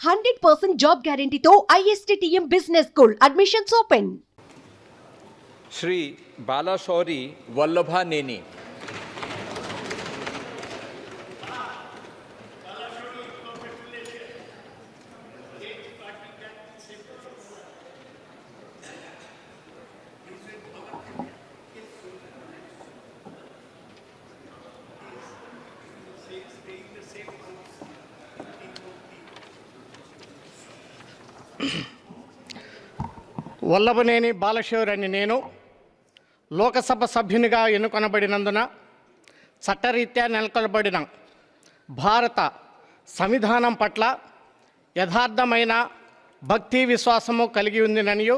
100% job గ్యారంటీతో ISTTM business school admissions open. Shri Balashowry Vallabhaneni. Vallabhaneni Balashowry అని నేను లోకసభ సభ్యునిగా ఎన్నుకొనబడినందున చట్టరీత్యా నెలకొల్పబడిన భారత సంవిధానం పట్ల యథార్థమైన భక్తి విశ్వాసము కలిగి ఉందిననియు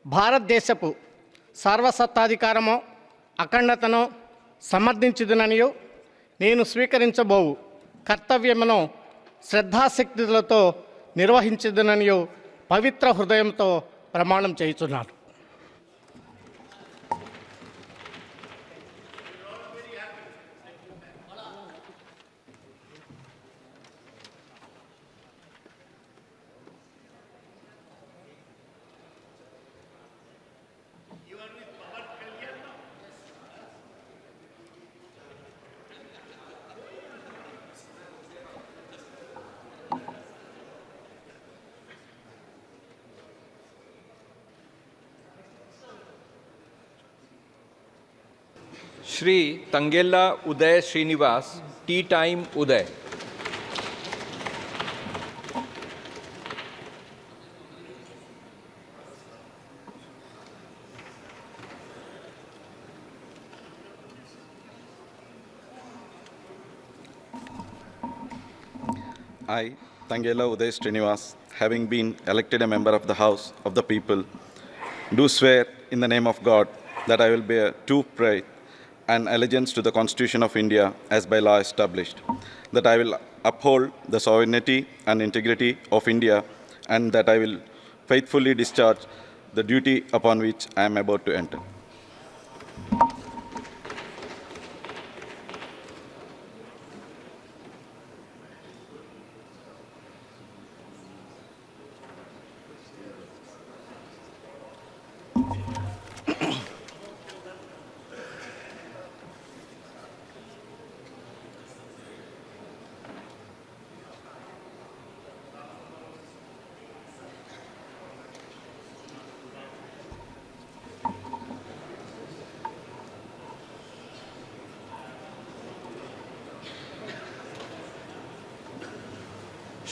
భారతదేశపు సార్వసత్తాధికారము అఖండతను సమర్థించుదుననియు నేను స్వీకరించబోవు కర్తవ్యమును శ్రద్ధాశక్తులతో నిర్వహించుదుననియు పవిత్ర హృదయంతో ప్రమాణం చేయుచున్నాను. Shri Tangella Uday Srinivas, T time Uday. I, Tangela Uday Srinivas, having been elected a member of the House of the People, do swear in the name of God that I will bear true pride and allegiance to the Constitution of India as by law established, that I will uphold the sovereignty and integrity of India, and that I will faithfully discharge the duty upon which I am about to enter.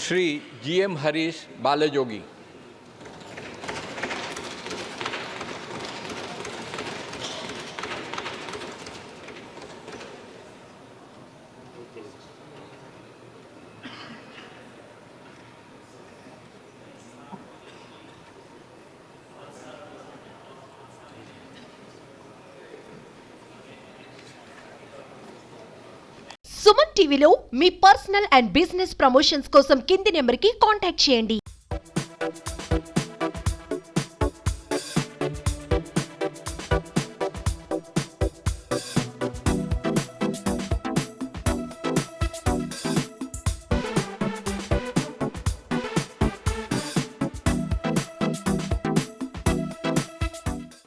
Shri GM Harish Baljogi. Suman టీవీలో మీ personal and business promotions కోసం కింది నెంబర్కి contact చేయండి.